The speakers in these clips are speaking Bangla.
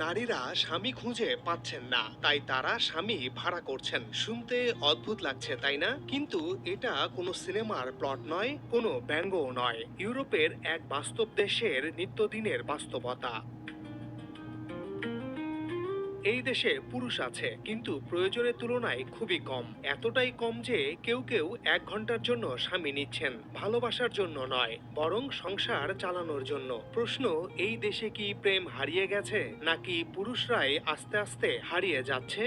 নারীরা স্বামী খুঁজে পাচ্ছেন না, তাই তারা স্বামী ভাড়া করছেন। শুনতে অদ্ভুত লাগছে, তাই না? কিন্তু এটা কোনো সিনেমার প্লট নয়, কোনো ব্যঙ্গও নয়। ইউরোপের এক বাস্তব দেশের নিত্যদিনের বাস্তবতা। এই দেশে পুরুষ আছে, কিন্তু প্রয়োজনের তুলনায় খুবই কম। এতটাই কম যে কেউ কেউ 1 ঘন্টার জন্য স্বামী নিচ্ছেন, ভালোবাসার জন্য নয়, বরং সংসার চালানোর জন্য। প্রশ্ন, এই দেশে কি প্রেম হারিয়ে গেছে, নাকি পুরুষরাই আস্তে আস্তে হারিয়ে যাচ্ছে?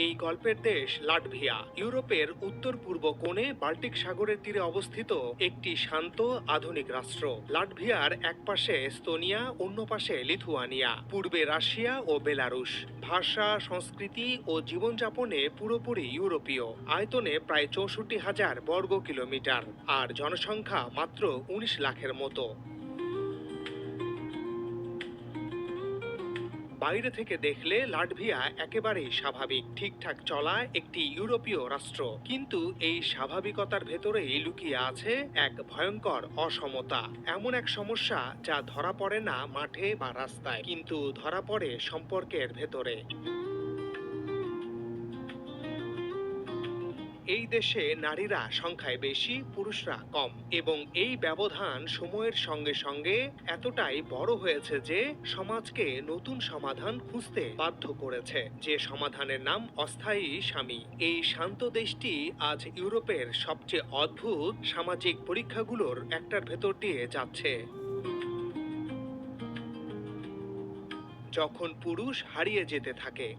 এই গল্পের দেশ লাটভিয়া, ইউরোপের উত্তর পূর্ব কোণে বাল্টিক সাগরের তীরে অবস্থিত একটি শান্ত আধুনিক রাষ্ট্র। লাটভিয়ার এক পাশে এস্তোনিয়া, অন্য পাশে লিথুয়ানিয়া, পূর্বে রাশিয়া ও বেলারুশ। ভাষা, সংস্কৃতি ও জীবনযাপনে পুরোপুরি ইউরোপীয়। আয়তনে প্রায় 64,000 বর্গ কিলোমিটার, আর জনসংখ্যা মাত্র 19 লাখের মতো। বাইরে থেকে দেখলে লাটভিয়া একেবারেই স্বাভাবিক, ঠিকঠাক চলা একটি ইউরোপীয় রাষ্ট্র। কিন্তু এই স্বাভাবিকতার ভেতরেই লুকিয়ে আছে এক ভয়ঙ্কর অসমতা। এমন এক সমস্যা যা ধরা পড়ে না মাঠে বা রাস্তায়, কিন্তু ধরা পড়ে সম্পর্কের ভেতরে। এই দেশে নারীরা সংখ্যায় বেশি, পুরুষরা কম, এবং এই ব্যবধান সময়ের সঙ্গে সঙ্গে এতটাই বড় হয়েছে যে সমাজকে নতুন সমাধান খুঁজতে বাধ্য করেছে, যে সমাধানের নাম অস্থায়ী স্বামী। এই শান্ত দেশটি আজ ইউরোপের সবচেয়ে অদ্ভুত সামাজিক পরীক্ষাগুলোর একটার ভেতর দিয়ে যাচ্ছে। যখন পুরুষ হারিয়ে যেতে থাকে।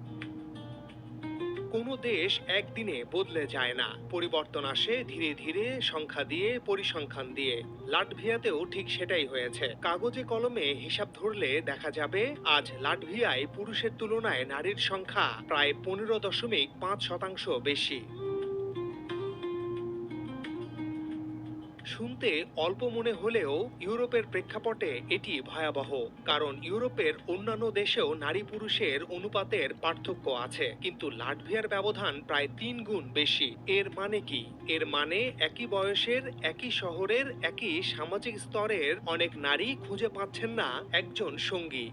কোনো দেশ একদিনে বদলে যায় না, পরিবর্তন আসে ধীরে ধীরে, সংখ্যা দিয়ে, পরিসংখ্যান দিয়ে। লাটভিয়াতেও ঠিক সেটাই হয়েছে। কাগজে কলমে হিসাব ধরলে দেখা যাবে আজ লাটভিয়ায় পুরুষের তুলনায় নারীর সংখ্যা প্রায় 15.5% বেশি। শুনতে অল্প মনে হলেও ইউরোপের প্রেক্ষাপটে এটি ভয়াবহ। কারণ ইউরোপের অন্যান্য দেশেও নারী পুরুষের অনুপাতের পার্থক্য আছে, কিন্তু লাটভিয়ার ব্যবধান প্রায় 3 গুণ বেশি। এর মানে কি? এর মানে একই বয়সের, একই শহরের, একই সামাজিক স্তরের অনেক নারী খুঁজে পাচ্ছেন না একজন সঙ্গী।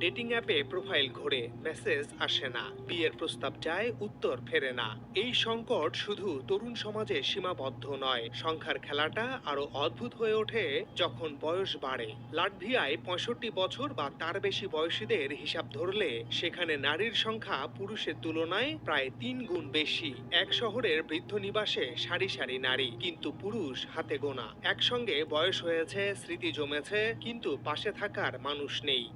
ডেটিং অ্যাপে প্রোফাইল ঘোরে, মেসেজ আসে না, বিয়ের প্রস্তাব যায়, উত্তর ফেরে না। এই সংকট শুধু তরুণ সমাজে সীমাবদ্ধ নয়, সংখ্যার খেলাটা আরো অদ্ভুত হয়ে ওঠে যখন বয়স বাড়ে। লাটভিয়ায় 65 বছর বা তার বেশি বয়সীদের হিসাব ধরলে সেখানে নারীর সংখ্যা পুরুষের তুলনায় প্রায় 3 গুণ বেশি। এক শহরের বৃদ্ধ নিবাসে সারি সারি নারী, কিন্তু পুরুষ হাতে গোনা। একসঙ্গে বয়স হয়েছে, স্মৃতি জমেছে, কিন্তু পাশে থাকার মানুষ নেই।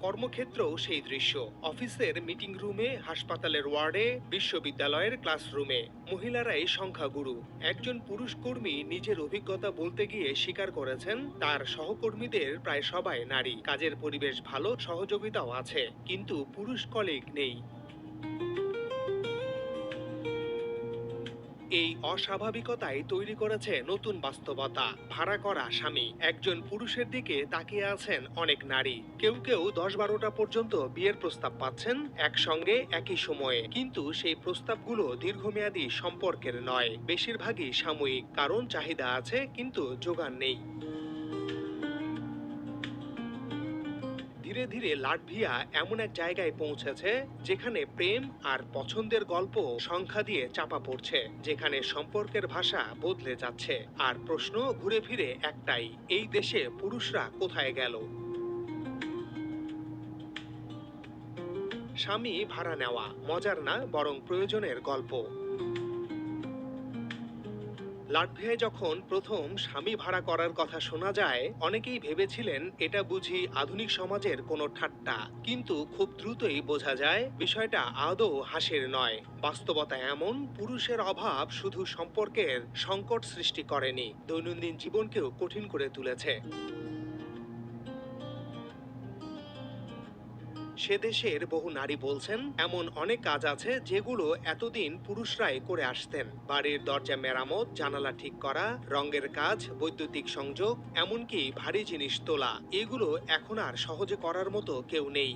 কর্মক্ষেত্রেও সেই দৃশ্য। অফিসের মিটিং রুমে, হাসপাতালের ওয়ার্ডে, বিশ্ববিদ্যালয়ের ক্লাসরুমে মহিলারাই সংখ্যাগুরু। একজন পুরুষ কর্মী নিজের অভিজ্ঞতা বলতে গিয়ে স্বীকার করেছেন তার সহকর্মীদের প্রায় সবাই নারী। কাজের পরিবেশ ভালো, সহযোগিতাও আছে, কিন্তু পুরুষ কলিগ নেই। এই অস্বাভাবিকতাই তৈরি করেছে নতুন বাস্তবতা। ভাড়া করা স্বামী। একজন পুরুষের দিকে তাকিয়ে আছেন অনেক নারী। কেউ কেউ 10-12টা পর্যন্ত বিয়ের প্রস্তাব পাচ্ছেন একসঙ্গে, একই সময়ে। কিন্তু সেই প্রস্তাবগুলো দীর্ঘমেয়াদী সম্পর্কের নয়, বেশিরভাগই সাময়িক। কারণ চাহিদা আছে, কিন্তু যোগান নেই। ধীরে ধীরে লাটভিয়া এমন এক জায়গায় পৌঁছেছে যেখানে প্রেম আর পছন্দের গল্প সংখ্যা দিয়ে চাপা পড়ছে, যেখানে সম্পর্কের ভাষা বদলে যাচ্ছে। আর প্রশ্ন ঘুরে ফিরে একটাই, এই দেশে পুরুষরা কোথায় গেল? স্বামী ভাড়া নেওয়া মজার না, বরং প্রয়োজনের গল্প। লাটভিয়ায় যখন প্রথম স্বামী ভাড়া করার কথা শোনা যায়, অনেকেই ভেবেছিলেন এটা বুঝি আধুনিক সমাজের কোনো ঠাট্টা। কিন্তু খুব দ্রুতই বোঝা যায় বিষয়টা আদৌ হাসির নয়। বাস্তবতা এমন, পুরুষের অভাব শুধু সম্পর্কের সংকট সৃষ্টি করেনি, দৈনন্দিন জীবনকেও কঠিন করে তুলেছে। সে দেশের বহু নারী বলছেন এমন অনেক কাজ আছে যেগুলো এতদিন পুরুষরাই করে আসতেন। বাড়ির দরজা মেরামত, জানালা ঠিক করা, রঙের কাজ, বৈদ্যুতিক সংযোগ, এমনকি ভারী জিনিস তোলা, এগুলো এখন আর সহজে করার মতো কেউ নেই।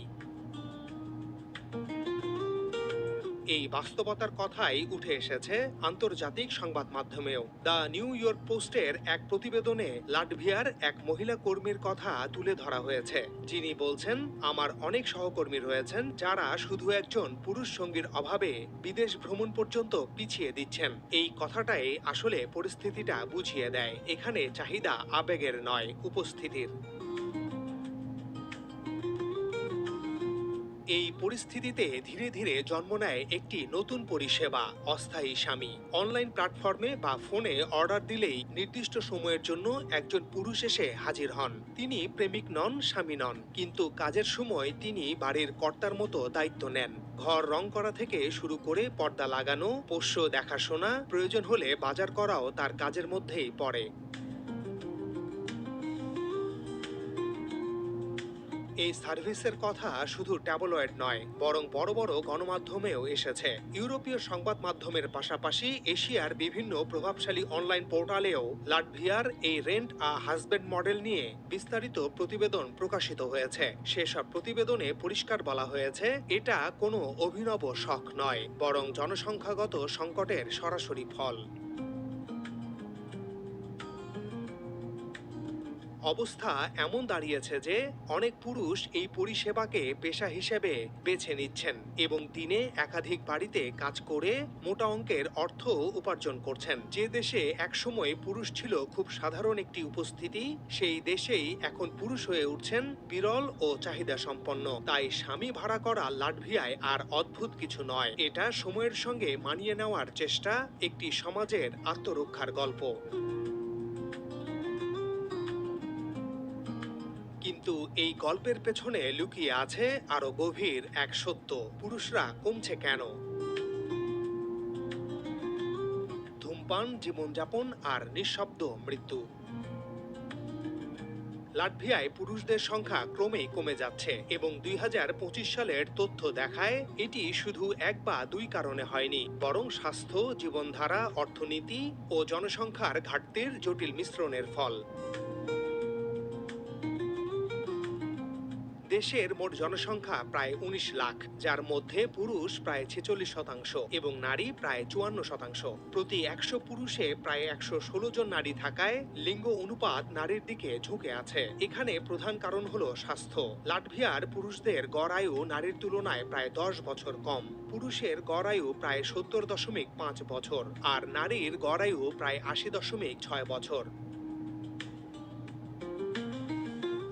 এই বাস্তবতার কথাই উঠে এসেছে আন্তর্জাতিক সংবাদ মাধ্যমেও। দ্য নিউ ইয়র্ক পোস্টের এক প্রতিবেদনে লাটভিয়ার এক মহিলা কর্মীর কথা তুলে ধরা হয়েছে, যিনি বলছেন, আমার অনেক সহকর্মী রয়েছেন যারা শুধু একজন পুরুষ সঙ্গীর অভাবে বিদেশ ভ্রমণ পর্যন্ত পিছিয়ে দিচ্ছেন। এই কথাটাই আসলে পরিস্থিতিটা বুঝিয়ে দেয়। এখানে চাহিদা আবেগের নয়, উপস্থিতির। এই পরিস্থিতিতে ধীরে ধীরে জন্ম নেয় একটি নতুন পরিষেবা, অস্থায়ী স্বামী। অনলাইন প্ল্যাটফর্মে বা ফোনে অর্ডার দিলেই নির্দিষ্ট সময়ের জন্য একজন পুরুষ এসে হাজির হন। তিনি প্রেমিক নন, স্বামী নন, কিন্তু কাজের সময় তিনি বাড়ির কর্তার মতো দায়িত্ব নেন। ঘর রং করা থেকে শুরু করে পর্দা লাগানো, পোষ্য দেখাশোনা, প্রয়োজন হলে বাজার করাও তার কাজের মধ্যেই পড়ে। এই সার্ভিসের কথা শুধু ট্যাবলয়েড নয়, বরং বড় বড় গণমাধ্যমেও এসেছে। ইউরোপীয় সংবাদ মাধ্যমের পাশাপাশি এশিয়ার বিভিন্ন প্রভাবশালী অনলাইন পোর্টালেও লাটভিয়ার এই রেন্ট আ হাজব্যান্ড মডেল নিয়ে বিস্তারিত প্রতিবেদন প্রকাশিত হয়েছে। সেসব প্রতিবেদনে পরিষ্কার বলা হয়েছে, এটা কোনো অভিনব শখ নয়, বরং জনসংখ্যাগত সংকটের সরাসরি ফল। অবস্থা এমন দাঁড়িয়েছে যে অনেক পুরুষ এই পরিষেবাকে পেশা হিসেবে বেছে নিচ্ছেন এবং দিনে একাধিক বাড়িতে কাজ করে মোটা অঙ্কের অর্থ উপার্জন করছেন। যে দেশে একসময় পুরুষ ছিল খুব সাধারণ একটি উপস্থিতি, সেই দেশেই এখন পুরুষ হয়ে উঠছেন বিরল ও চাহিদা সম্পন্ন। তাই স্বামী ভাড়া করা লাটভিয়ায় আর অদ্ভুত কিছু নয়, এটা সময়ের সঙ্গে মানিয়ে নেওয়ার চেষ্টা, একটি সমাজের আত্মরক্ষার গল্প। কিন্তু এই গল্পের পেছনে লুকিয়ে আছে আরো গভীর এক সত্য। পুরুষরা কমছে কেন? ধূমপান, জীবনযাপন আর নিঃশব্দ মৃত্যু। লাটভিয়ায় পুরুষদের সংখ্যা ক্রমেই কমে যাচ্ছে এবং ২০২৫ সালের তথ্য দেখায় এটি শুধু এক বা দুই কারণে হয়নি, বরং স্বাস্থ্য, জীবনধারা, অর্থনীতি ও জনসংখ্যার ঘাটতির জটিল মিশ্রণের ফল। দেশের মোট জনসংখ্যা প্রায় ১৯ লাখ, যার মধ্যে পুরুষ প্রায় ৪৬% এবং নারী প্রায় ৫৪%। প্রতি ১০০ পুরুষে প্রায় ১১৬ জন নারী থাকায় লিঙ্গ অনুপাত নারীর দিকে ঝুঁকে আছে। এখানে প্রধান কারণ হলো স্বাস্থ্য। লাটভিয়ার পুরুষদের গড় আয়ু নারীর তুলনায় প্রায় ১০ বছর কম। পুরুষের গড় আয়ু প্রায় ৭০.৫ বছর আর নারীর গড় আয়ু প্রায় ৮০.৬ বছর।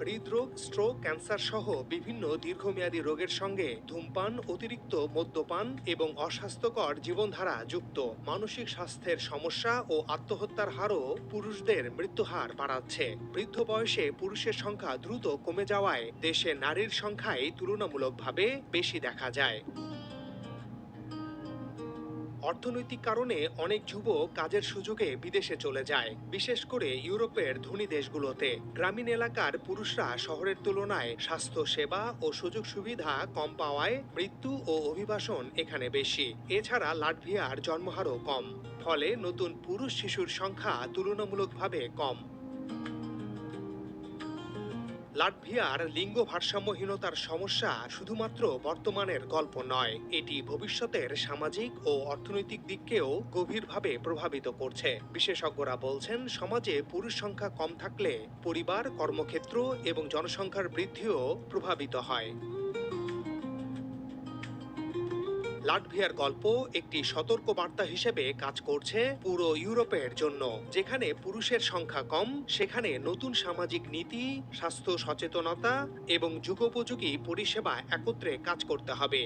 হৃদরোগ, স্ট্রোক, ক্যান্সার সহ বিভিন্ন দীর্ঘমেয়াদী রোগের সঙ্গে ধূমপান, অতিরিক্ত মদ্যপান এবং অস্বাস্থ্যকর জীবনধারা যুক্ত। মানসিক স্বাস্থ্যের সমস্যা ও আত্মহত্যার হারও পুরুষদের মৃত্যুহার বাড়াচ্ছে। বৃদ্ধ বয়সে পুরুষের সংখ্যা দ্রুত কমে যাওয়ায় দেশে নারীর সংখ্যাই তুলনামূলকভাবে বেশি দেখা যায়। অর্থনৈতিক কারণে অনেক যুবক কাজের সুযোগে বিদেশে চলে যায়, বিশেষ করে ইউরোপের ধনী দেশগুলোতে। গ্রামীণ এলাকার পুরুষরা শহরের তুলনায় স্বাস্থ্য সেবা ও সুযোগ সুবিধা কম পাওয়ায় মৃত্যু ও অভিবাসন এখানে বেশি। এছাড়া লাটভিয়ার জন্মহারও কম, ফলে নতুন পুরুষ শিশুর সংখ্যা তুলনামূলকভাবে কম। লাটভিয়ার লিঙ্গ ভারসাম্যহীনতার সমস্যা শুধুমাত্র বর্তমানের গল্প নয়, এটি ভবিষ্যতের সামাজিক ও অর্থনৈতিক দিককেও গভীরভাবে প্রভাবিত করছে। বিশেষজ্ঞরা বলছেন, সমাজে পুরুষ সংখ্যা কম থাকলে পরিবার, কর্মক্ষেত্র এবং জনসংখ্যার বৃদ্ধিও প্রভাবিত হয়। লাটভিয়ার গল্প একটি সতর্ক বার্তা হিসেবে কাজ করছে পুরো ইউরোপের জন্য। যেখানে পুরুষের সংখ্যা কম, সেখানে নতুন সামাজিক নীতি, স্বাস্থ্য সচেতনতা এবং যুগোপযোগী পরিষেবা একত্রে কাজ করতে হবে।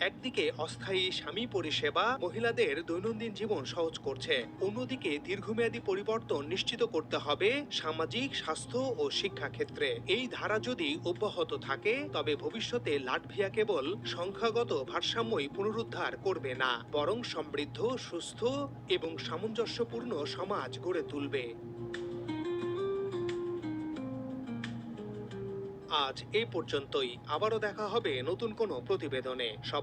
একদিকে অস্থায়ী স্বামী পরিষেবা মহিলাদের দৈনন্দিন জীবন সহজ করছে, অন্যদিকে দীর্ঘমেয়াদী পরিবর্তন নিশ্চিত করতে হবে সামাজিক, স্বাস্থ্য ও শিক্ষা ক্ষেত্রে। এই ধারা যদি অব্যাহত থাকে, তবে ভবিষ্যতে লাটভিয়া কেবল সংখ্যাগত ভারসাম্যই পুনরুদ্ধার করবে না, বরং সমৃদ্ধ, সুস্থ এবং সামঞ্জস্যপূর্ণ সমাজ গড়ে তুলবে। আজ এই পর্যন্তই। আবারও দেখা হবে নতুন কোনো প্রতিবেদনে। সবাই